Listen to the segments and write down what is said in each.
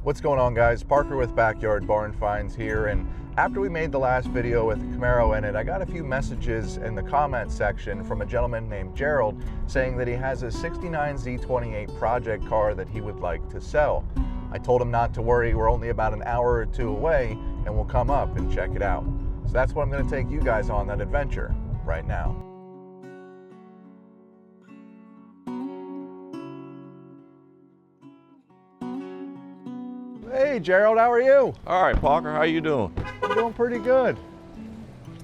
What's going on, guys? Parker with Backyard Barn Finds here, and after we made the last video with the Camaro in it, I got a few messages in the comment section from a gentleman named Gerald saying that he has a 69 Z28 project car that he would like to sell. I told him not to worry, we're only about an hour or two away and we'll come up and check it out. So that's what I'm going to take you guys on, that adventure right now. Hey Gerald, how are you? All right, Parker, how you doing? I'm doing pretty good.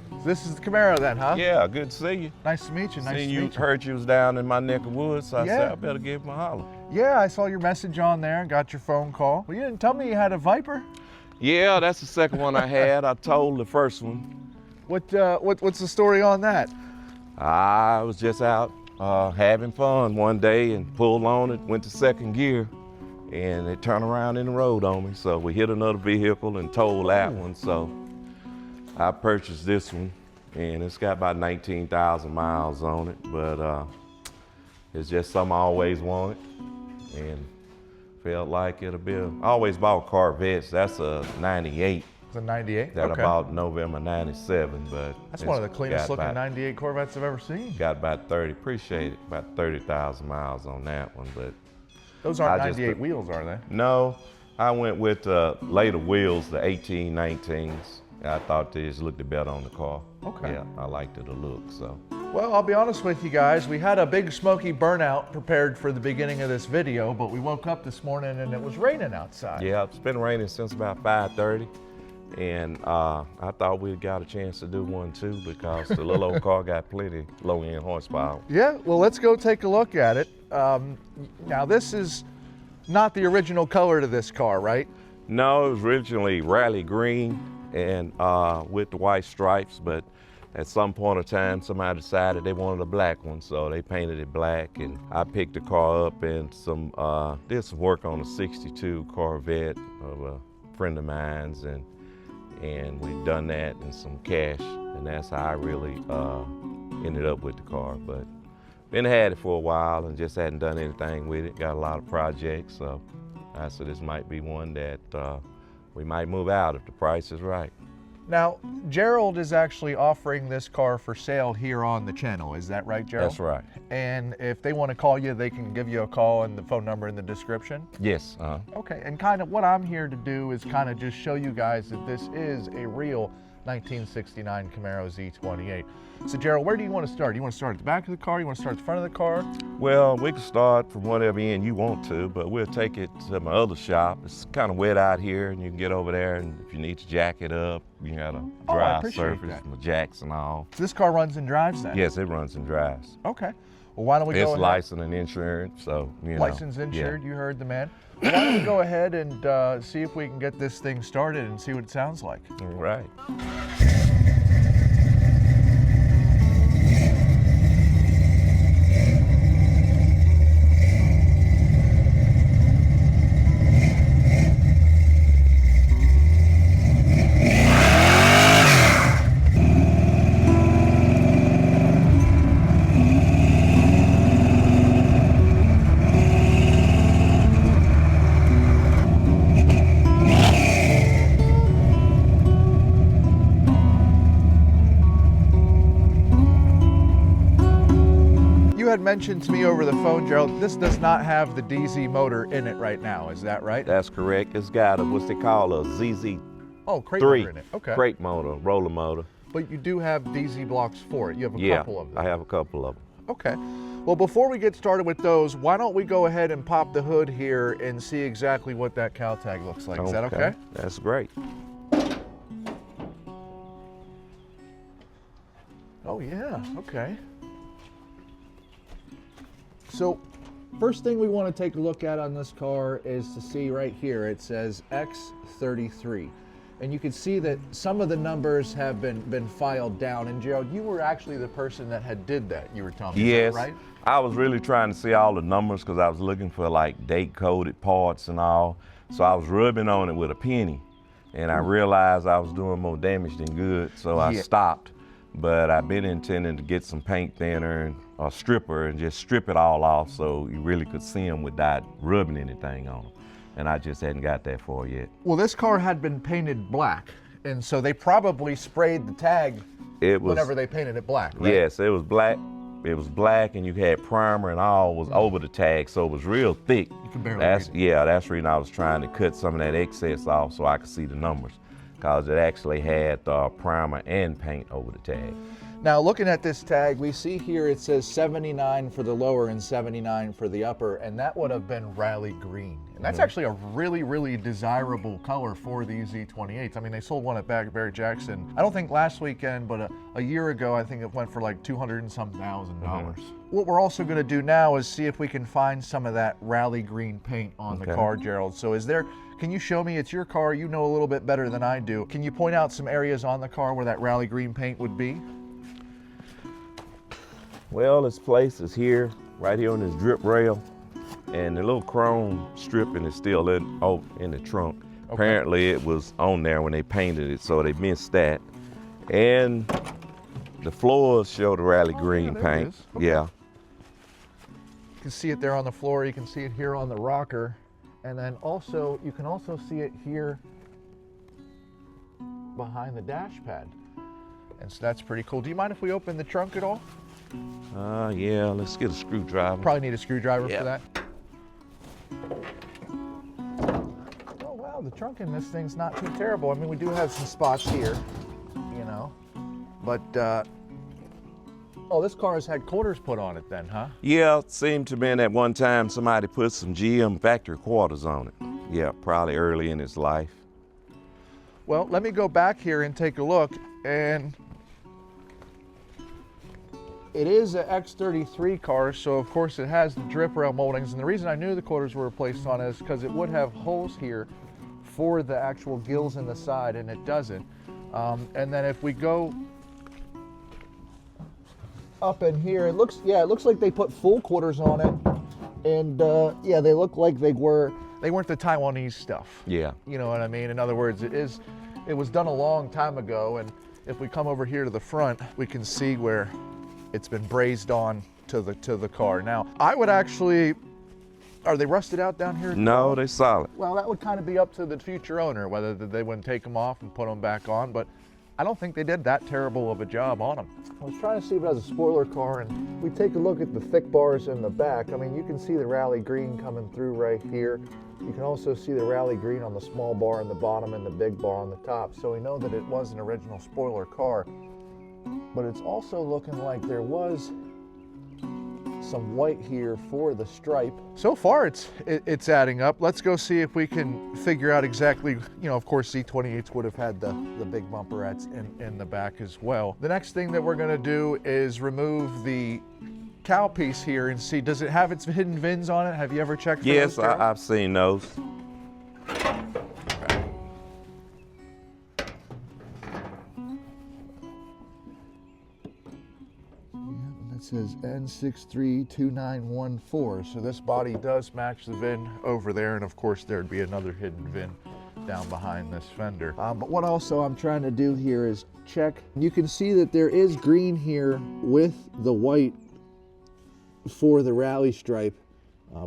So this is the Camaro then, huh? Yeah, good to see you. Nice to meet you. Nice to meet you. Heard you was down in my neck of woods, so I said I better give him a holler. Yeah, I saw your message on there and got your phone call. Well, you didn't tell me you had a Viper. Yeah, that's the second one I had. I told the first one. What's the story on that? I was just out having fun one day and pulled on it, went to second gear, and it turned around in the road on me. So we hit another vehicle and told that one. So I purchased this one, and it's got about 19,000 miles on it, but it's just something I always wanted and felt like it'll be I always bought Corvettes. That's a 98. It's a 98? That about November 97, but that's one of the cleanest looking 98 Corvettes I've ever seen. Got about 30,000 miles on that one, but those aren't 98 wheels, are they? No, I went with later wheels, the 1819s. I thought they just looked better on the car. Okay. Yeah, I liked the look, so. Well, I'll be honest with you guys, we had a big smoky burnout prepared for the beginning of this video, but we woke up this morning and it was raining outside. Yeah, it's been raining since about 5:30, and I thought we'd got a chance to do one too because the little old car got plenty low-end horsepower. Yeah, well, let's go take a look at it. Now, this is not the original color to this car, right? No, it was originally rally green and with the white stripes, but at some point of time, somebody decided they wanted a black one, so they painted it black, and I picked the car up and did some work on a 62 Corvette of a friend of mine's, and we've done that and some cash, and that's how I really ended up with the car. But been had it for a while and just hadn't done anything with it. Got a lot of projects, so I said this might be one that we might move out if the price is right. Now, Gerald is actually offering this car for sale here on the channel. Is that right, Gerald? That's right. And if they want to call you, they can give you a call and the phone number in the description? Yes. Okay, and kind of what I'm here to do is kind of just show you guys that this is a real 1969 Camaro Z28. So Gerald, where do you want to start? Do you want to start at the back of the car? You want to start at the front of the car? Well, we can start from whatever end you want to, but we'll take it to my other shop. It's kind of wet out here, and you can get over there, and if you need to jack it up, you got a dry surface, my jacks and all. So this car runs and drives then? Yes, it runs and drives. Okay. Well, why don't we go ahead? It's licensed and insured, so, you know. Licensed, insured, you heard the man. Well, why don't we go ahead and see if we can get this thing started and see what it sounds like. All right. You had mentioned to me over the phone, Gerald, this does not have the DZ motor in it right now, is that right? That's correct. It's got what they call a ZZ3. Oh, crate motor in it, okay. Crate motor, roller motor. But you do have DZ blocks for it. You have a couple of them. I have a couple of them. Okay. Well, before we get started with those, why don't we go ahead and pop the hood here and see exactly what that cow tag looks like. Is that okay? That's great. Oh yeah, okay. So, first thing we want to take a look at on this car is to see right here, it says X33. And you can see that some of the numbers have been filed down. And Gerald, you were actually the person that had did that, you were telling me, yes, right? I was really trying to see all the numbers because I was looking for like date-coded parts and all. So I was rubbing on it with a penny. And I realized I was doing more damage than good, so I stopped. But I've been intending to get some paint thinner and a stripper and just strip it all off so you really could see them without rubbing anything on them. and I just hadn't got that far yet. Well, this car had been painted black, and so they probably sprayed the tag whenever they painted it black, right? Yes, it was black. It was black, and you had primer and all was over the tag, so it was real thick. You can barely read it. Yeah, that's the reason I was trying to cut some of that excess off so I could see the numbers, because it actually had primer and paint over the tag. Now, looking at this tag, we see here it says 79 for the lower and 79 for the upper, and that would have been rally green. And that's actually a really, really desirable color for these Z28s. I mean, they sold one at Barry Jackson, I don't think last weekend, but a year ago, I think it went for like $200 and some thousand. What we're also gonna do now is see if we can find some of that rally green paint on the car, Gerald. So can you show me, it's your car, you know a little bit better than I do. Can you point out some areas on the car where that rally green paint would be? Well, this place is here, right here on this drip rail, and the little chrome stripping is still in the trunk. Okay. Apparently it was on there when they painted it, so they missed that. And the floors show the rally green paint. Okay. Yeah. You can see it there on the floor, you can see it here on the rocker, and then also, you can also see it here behind the dash pad. And so that's pretty cool. Do you mind if we open the trunk at all? Yeah, let's get a screwdriver. Probably need a screwdriver for that. Oh wow, the trunk in this thing's not too terrible. I mean, we do have some spots here, you know, but oh, this car has had quarters put on it then, huh? Yeah, it seemed to me at one time somebody put some GM factory quarters on it. Yeah, probably early in its life. Well, let me go back here and take a look, and it is an X33 car, so of course it has the drip rail moldings, and the reason I knew the quarters were replaced on it is because it would have holes here for the actual gills in the side, and it doesn't. And then if we go up in here, it looks like they put full quarters on it, and yeah, they look like they weren't the Taiwanese stuff. Yeah. You know what I mean? In other words, it was done a long time ago, and if we come over here to the front, we can see where it's been brazed on to the car. Now, I would actually, are they rusted out down here? No, they're solid. Well, that would kind of be up to the future owner, whether they wouldn't take them off and put them back on, but I don't think they did that terrible of a job on them. I was trying to see if it has a spoiler car, and we take a look at the thick bars in the back. I mean, you can see the rally green coming through right here. You can also see the rally green on the small bar in the bottom and the big bar on the top. So we know that it was an original spoiler car. But it's also looking like there was some white here for the stripe. So far it's adding up. Let's go see if we can figure out exactly, you know, of course Z28s would have had the big bumperettes in the back as well. The next thing that we're gonna do is remove the cowl piece here and see, does it have its hidden VINs on it? Have you ever checked for those? Yes, I've seen those. It says N632914, so this body does match the VIN over there, and of course there'd be another hidden VIN down behind this fender. But what also I'm trying to do here is check. You can see that there is green here with the white for the rally stripe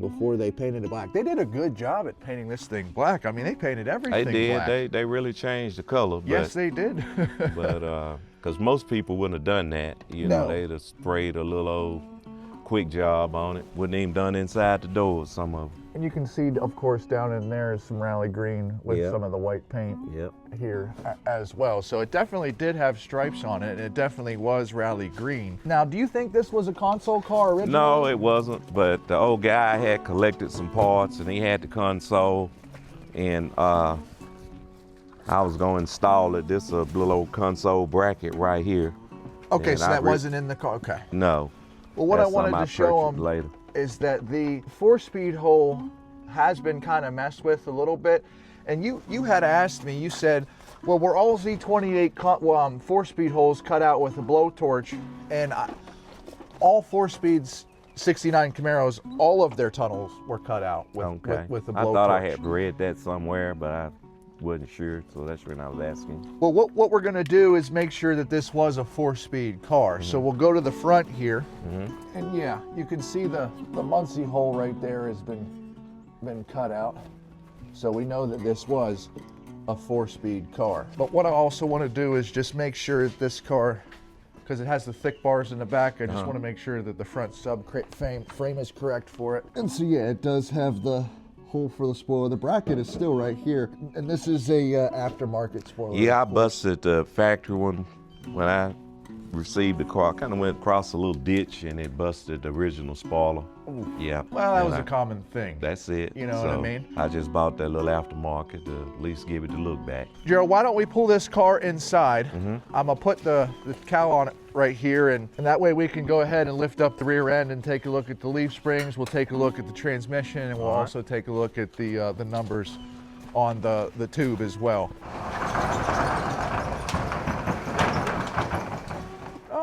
before they painted it black. They did a good job at painting this thing black. I mean, they painted everything black. They did. They really changed the color. Yes, they did. But because most people wouldn't have done that. You know, they'd have sprayed a little old quick job on it. Wouldn't even done inside the doors, some of them. And you can see, of course, down in there is some rally green with some of the white paint here as well. So it definitely did have stripes on it, and it definitely was rally green. Now, do you think this was a console car originally? No, it wasn't, but the old guy had collected some parts, and he had the console, and I was going to install it. This little old console bracket right here. Okay, so that wasn't in the car, okay. No. Well, what I wanted to show them later is that the 4-speed hole has been kind of messed with a little bit. And you had asked me, you said, well, were all Z28 4-speed holes cut out with a blowtorch? And all 4-speeds 69 Camaros, all of their tunnels were cut out with a blowtorch. I thought I had read that somewhere, but I wasn't sure, so that's when I was asking. Well, what we're gonna do is make sure that this was a 4-speed car. So we'll go to the front here, and yeah, you can see the Muncie hole right there has been cut out. So we know that this was a 4-speed car. But what I also want to do is just make sure that this car, because it has the thick bars in the back, I just want to make sure that the front frame is correct for it. And so yeah, it does have the hole for the spoiler. The bracket is still right here. And this is a aftermarket spoiler. Yeah, I busted the factory one when I received the car. I kind of went across a little ditch and it busted the original spoiler. Ooh. Yeah. Well, that was a common thing. That's it. You know what I mean? I just bought that little aftermarket to at least give it the look back. Gerald, why don't we pull this car inside? I'm gonna put the cowl on it right here, and that way we can go ahead and lift up the rear end and take a look at the leaf springs. We'll take a look at the transmission, and we'll also take a look at the numbers on the tube as well.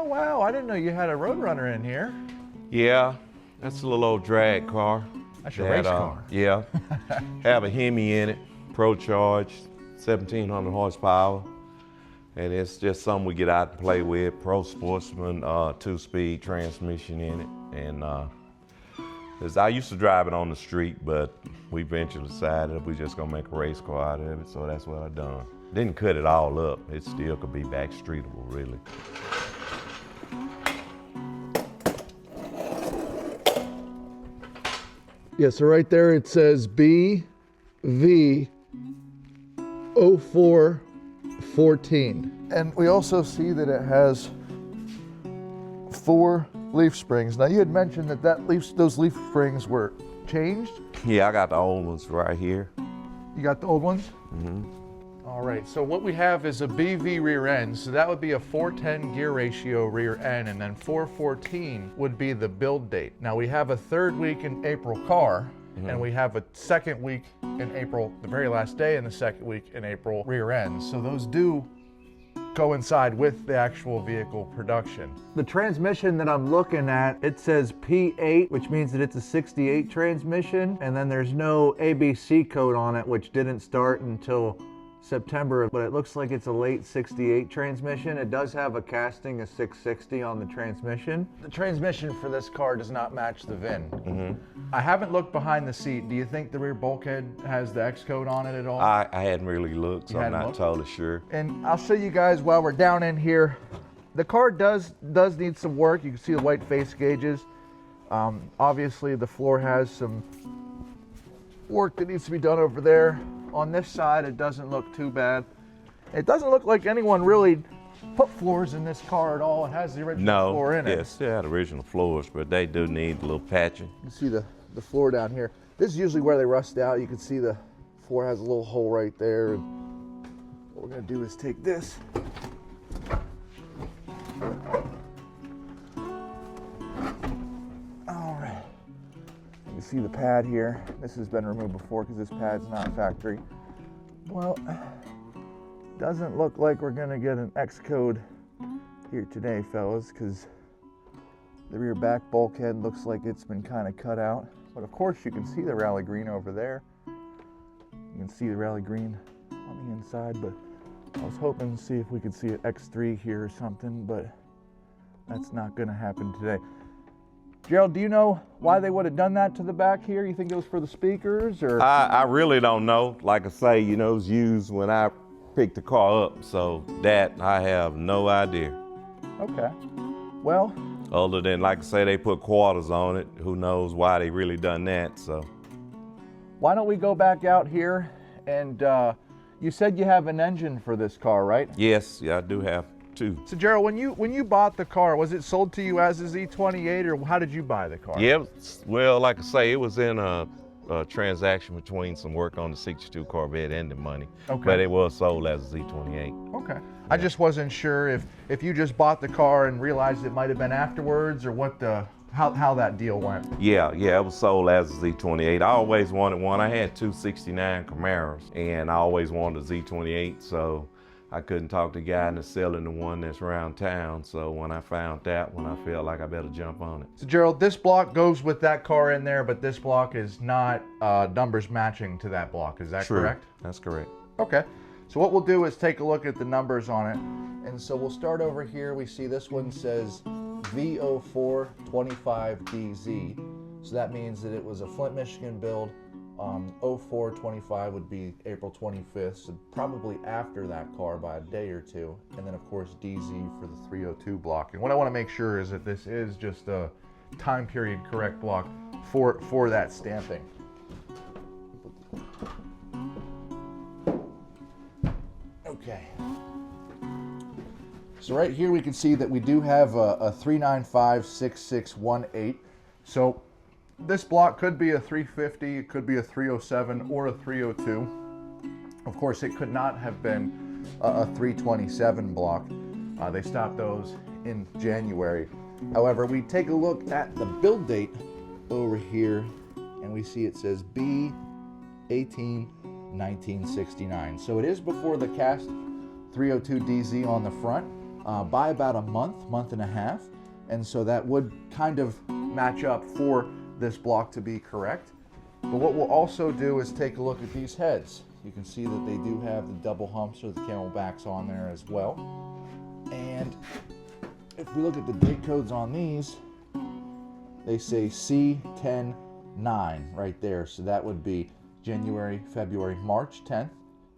Wow, I didn't know you had a Roadrunner in here. Yeah, that's a little old drag car. That's your race car. Yeah, have a Hemi in it, Pro-charged, 1,700 horsepower. And it's just something we get out and play with. Pro Sportsman, 2-speed transmission in it. And I used to drive it on the street, but we eventually decided we just gonna make a race car out of it, so that's what I done. Didn't cut it all up. It still could be back streetable, really. Yeah, so right there it says BV0414. And we also see that it has 4 leaf springs. Now you had mentioned that those leaf springs were changed? Yeah, I got the old ones right here. You got the old ones? All right, so what we have is a BV rear end, so that would be a 410 gear ratio rear end, and then 414 would be the build date. Now we have a 3rd week in April car, and we have a 2nd week in April, the very last day in the 2nd week in April rear end. So those do coincide with the actual vehicle production. The transmission that I'm looking at, it says P8, which means that it's a 68 transmission, and then there's no ABC code on it, which didn't start until September, but it looks like it's a late 68 transmission. It does have a casting of 660 on the transmission. The transmission for this car does not match the VIN. I haven't looked behind the seat. Do you think the rear bulkhead has the X code on it at all? I hadn't really looked, so I'm not totally sure. And I'll show you guys while we're down in here. The car does need some work. You can see the white face gauges. Obviously the floor has some work that needs to be done over there. On this side, it doesn't look too bad. It doesn't look like anyone really put floors in this car at all. It has the original floor in it. Yes, it had original floors, but they do need a little patching. You can see the floor down here. This is usually where they rust out. You can see the floor has a little hole right there. And what we're gonna do is take this. All right. You see the pad here. This has been removed before because this pad's not factory. Well, doesn't look like we're gonna get an X code here today, fellas, because the rear back bulkhead looks like it's been kind of cut out. But of course you can see the rally green over there. You can see the rally green on the inside, but I was hoping to see if we could see an X3 here or something, but that's not gonna happen today. Gerald, do you know why they would have done that to the back here? You think it was for the speakers, or? I really don't know. Like I say, you know, it was used when I picked the car up, so that I have no idea. Okay. Well. Other than, like I say, they put quarters on it. Who knows why they really done that, so. Why don't we go back out here, and you said you have an engine for this car, right? Yes, yeah, I do have two. So Gerald, when you bought the car, was it sold to you as a Z28, or how did you buy the car? Yeah, well, like I say, it was in a transaction between some work on the 62 Corvette and the money. Okay. But it was sold as a Z28. Okay. Yeah. I just wasn't sure if you just bought the car and realized it might have been afterwards, or what how that deal went. Yeah, it was sold as a Z28. I always wanted one. I had two 69 Camaros, and I always wanted a Z28, so I couldn't talk the guy into selling the one that's around town. So when I found that one, I felt like I better jump on it. So Gerald, this block goes with that car in there, but this block is not numbers matching to that block. Is that correct? That's correct. Okay. So what we'll do is take a look at the numbers on it. And so we'll start over here. We see this one says V0425DZ. So that means that it was a Flint, Michigan build 0425 would be April 25th, so probably after that car by a day or two. And then of course DZ for the 302 block. And what I want to make sure is that this is just a time period correct block for that stamping. Okay. So right here we can see that we do have a 3956618. So this block could be a 350, it could be a 307 or a 302. Of course, it could not have been a 327 block. They stopped those in January. However, we take a look at the build date over here and we see it says B18 1969. So it is before the cast 302 DZ on the front by about a month and a half. And so that would kind of match up for this block to be correct. But what we'll also do is take a look at these heads. You can see that they do have the double humps or the camelbacks on there as well. And if we look at the date codes on these, they say C10-9 right there. So that would be January, February, March 10th,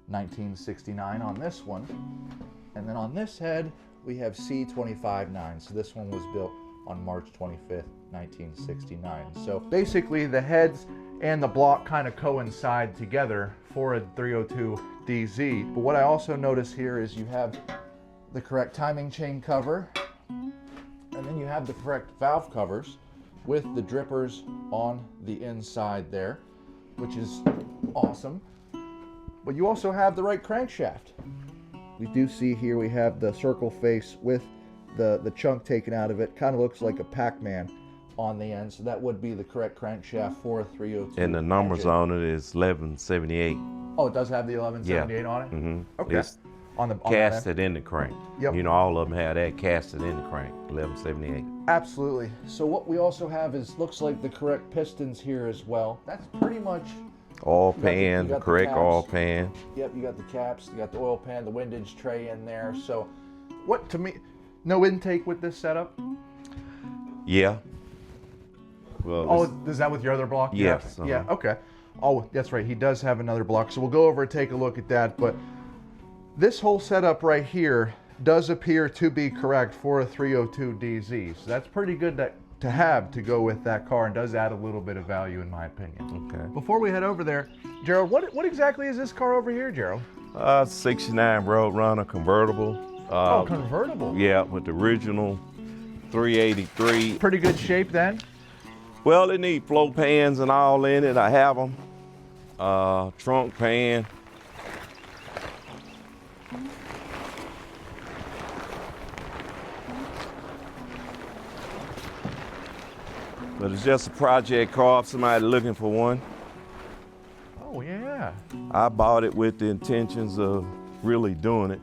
1969 on this one. And then on this head, we have C25-9. So this one was built on March 25th, 1969. So basically the heads and the block kind of coincide together for a 302 DZ. But what I also notice here is you have the correct timing chain cover, and then you have the correct valve covers with the drippers on the inside there, which is awesome. But you also have the right crankshaft. We do see here we have the circle face with the chunk taken out of it. Kind of looks like a Pac-Man on the end, so that would be the correct crankshaft for a 302. And the numbers engine on it is 1178. Oh, it does have the 1178 on it? Mm-hmm. Okay. It's casted in the crank. Yep. You know, all of them have that casted in the crank, 1178. Absolutely. So what we also have is, looks like the correct pistons here as well. That's pretty much oil pan, the correct oil pan. Yep, you got the caps, you got the oil pan, the windage tray in there. So what, to me, no intake with this setup? Yeah. Well, oh, is that with your other block? Yes. Yeah, okay. Oh, that's right, he does have another block. So we'll go over and take a look at that. But this whole setup right here does appear to be correct for a 302 DZ. So that's pretty good to have to go with that car, and does add a little bit of value in my opinion. Okay. Before we head over there, Gerald, what exactly is this car over here, Gerald? 69 Roadrunner convertible. Oh, convertible. Yeah, with the original 383. Pretty good shape then? Well, it need flow pans and all in it. I have them. Trunk pan. But it's just a project car if somebody looking for one. Oh, yeah. I bought it with the intentions of really doing it.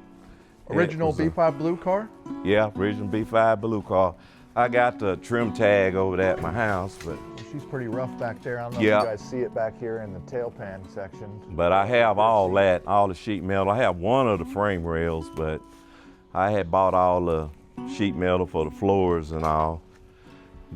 Original B5 blue car? Yeah, original B5 blue car. I got the trim tag over there at my house, but she's pretty rough back there. I don't know yeah. if you guys see it back here in the tail pan section. But I have all that, all the sheet metal. I have one of the frame rails, but I had bought all the sheet metal for the floors and all.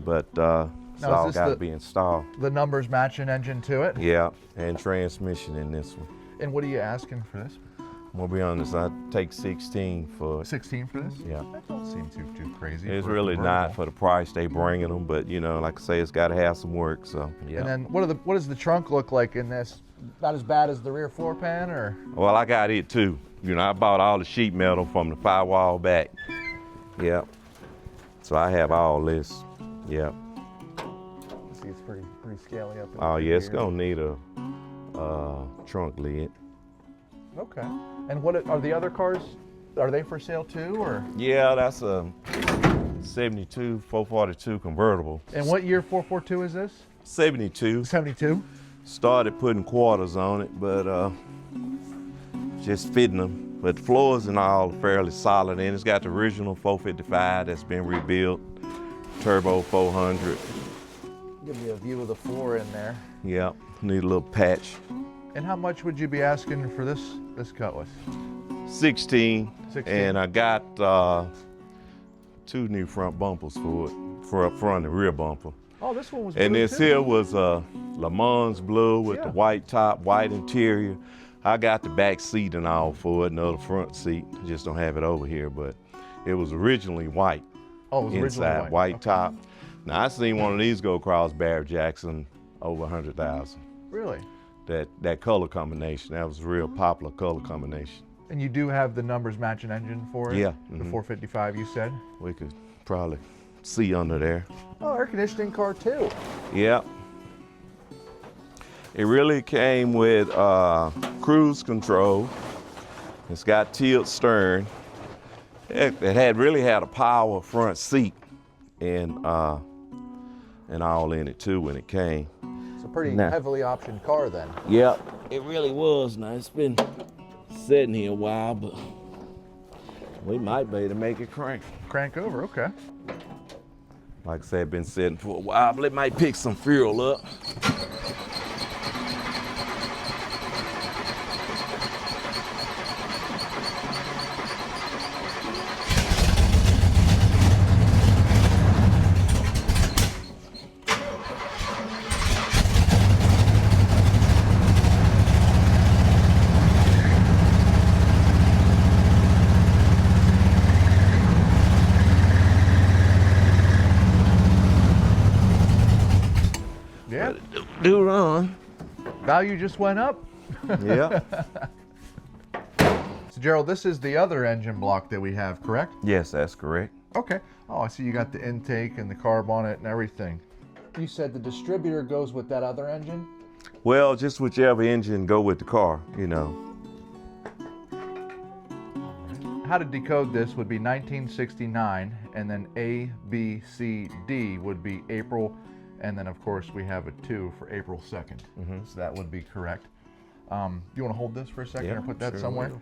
But it's all got to be installed. The numbers matching engine to it? Yeah, and transmission in this one. And what are you asking for this? I'm gonna be honest, I take 16 for it. 16 for this? Yeah. That don't seem too crazy. It's really not for the price they bringing them, but you know, like I say, it's got to have some work. So yeah. And then what does the trunk look like in this? Not as bad as the rear floor pan, or? Well, I got it too. You know, I bought all the sheet metal from the firewall back. Yeah. So I have all this. Yeah. See, it's pretty scaly up. Oh yeah, it's gonna need a trunk lid. Okay. And what are the other cars? Are they for sale too, or? Yeah, that's a 72 442 convertible. And what year 442 is this? 72. 72. Started putting quarters on it, but just fitting them. But the floors and all are fairly solid, and it's got the original 455 that's been rebuilt, turbo 400. Give me a view of the floor in there. Yeah, need a little patch. And how much would you be asking for this Cutlass? 16. 16. And I got 2 new front bumpers for it, for up front and rear bumper. Oh, this one was blue And this too. here was Le Mans blue with the white top, white interior. I got the back seat and all for it, no, the front seat. I just don't have it over here, but it was originally white. Oh, it was originally inside, white. white top. Now I seen one of these go across Barrett Jackson over 100,000. Really? That color combination, that was a real popular color combination. And you do have the numbers matching engine for it? Yeah. The 455 you said? We could probably see under there. Oh, air conditioning car too. Yep. It really came with cruise control. It's got tilt stern. It really had a power front seat and all in it too when it came. It's a pretty heavily optioned car then. Yep. It really was. Now it's been sitting here a while, but we might be able to make it crank. Crank over, okay. Like I said, been sitting for a while, but it might pick some fuel up. Yeah. Do run. Value just went up. Yeah. So Gerald, this is the other engine block that we have, correct? Yes, that's correct. Okay. Oh, I see you got the intake and the carb on it and everything. You said the distributor goes with that other engine? Well, just whichever engine go with the car, you know. How to decode this would be 1969, and then A, B, C, D would be April, and then of course we have a 2 for April 2nd. So that would be correct. You want to hold this for a second or put that sure somewhere? will.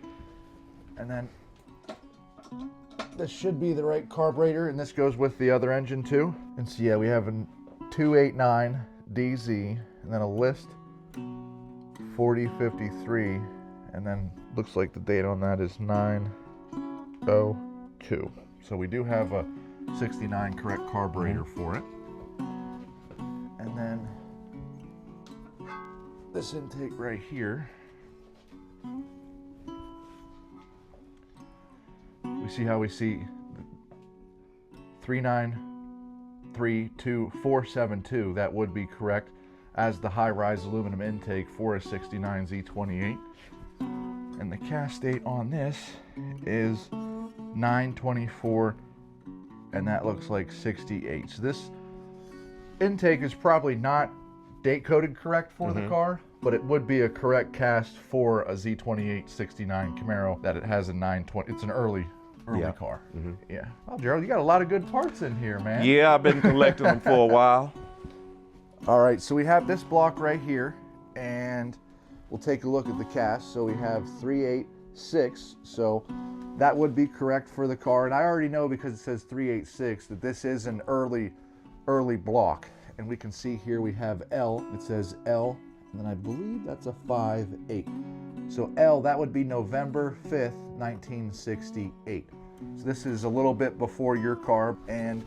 And then this should be the right carburetor, and this goes with the other engine too. And so yeah, we have a 289 DZ, and then a list 4053, and then looks like the date on that is 9/02. So we do have a 69 correct carburetor for it. And then this intake right here, we see how we see 3932472, that would be correct as the high-rise aluminum intake for a 69 Z28. And the cast date on this is 9/24, and that looks like 68. So this intake is probably not date coded correct for the car, but it would be a correct cast for a Z28 69 Camaro that it has a 920. It's an early car. Yeah. Well, Gerald, you got a lot of good parts in here, man. Yeah, I've been collecting them for a while. All right, so we have this block right here, and we'll take a look at the cast. So we have 386, so that would be correct for the car. And I already know, because it says 386, that this is an early block. And we can see here we have L, it says L, and then I believe that's a 5.8. So L, that would be November 5th, 1968. So this is a little bit before your car. And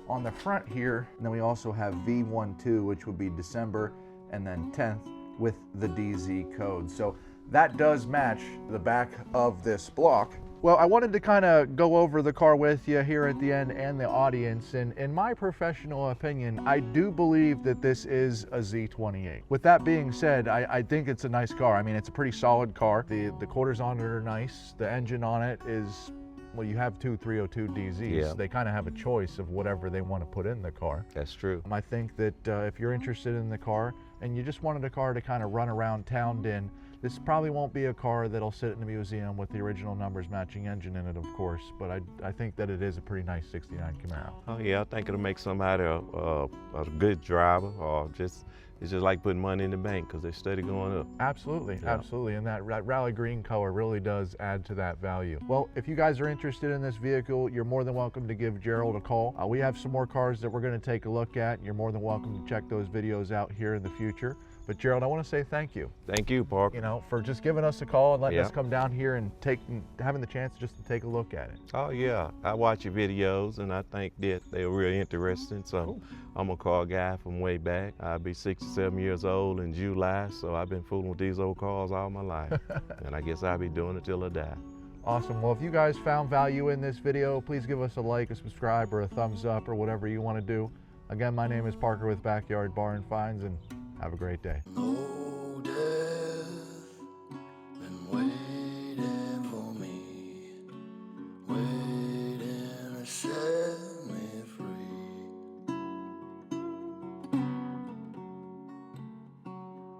on the front here, and then we also have V12, which would be December, and then 10th with the DZ code. So that does match the back of this block. Well, I wanted to kind of go over the car with you here at the end and the audience, and in my professional opinion, I do believe that this is a Z28. With that being said, I think it's a nice car. I mean, it's a pretty solid car. The quarters on it are nice. The engine on it is, well, you have two 302 DZs. Yeah. So they kind of have a choice of whatever they want to put in the car. That's true. I think that if you're interested in the car and you just wanted a car to kind of run around town in, this probably won't be a car that'll sit in a museum with the original numbers matching engine in it, of course, but I think that it is a pretty nice 69 Camaro. Oh yeah, I think it'll make somebody a good driver, or it's just like putting money in the bank because they're steady going up. Absolutely, Yeah. absolutely, and that rally green color really does add to that value. Well, if you guys are interested in this vehicle, you're more than welcome to give Gerald a call. We have some more cars that we're going to take a look at. You're more than welcome to check those videos out here in the future. But Gerald, I want to say thank you. Thank you, Parker. You know, for just giving us a call and letting Yeah. us come down here and having the chance just to take a look at it. Oh yeah, I watch your videos and I think that they're really interesting. So Cool. I'm a car guy from way back. I'll be 67 years old in July, so I've been fooling with these old cars all my life. And I guess I'll be doing it till I die. Awesome. Well, if you guys found value in this video, please give us a like, a subscribe, or a thumbs up, or whatever you want to do. Again, my name is Parker with Backyard Barn Finds, and have a great day.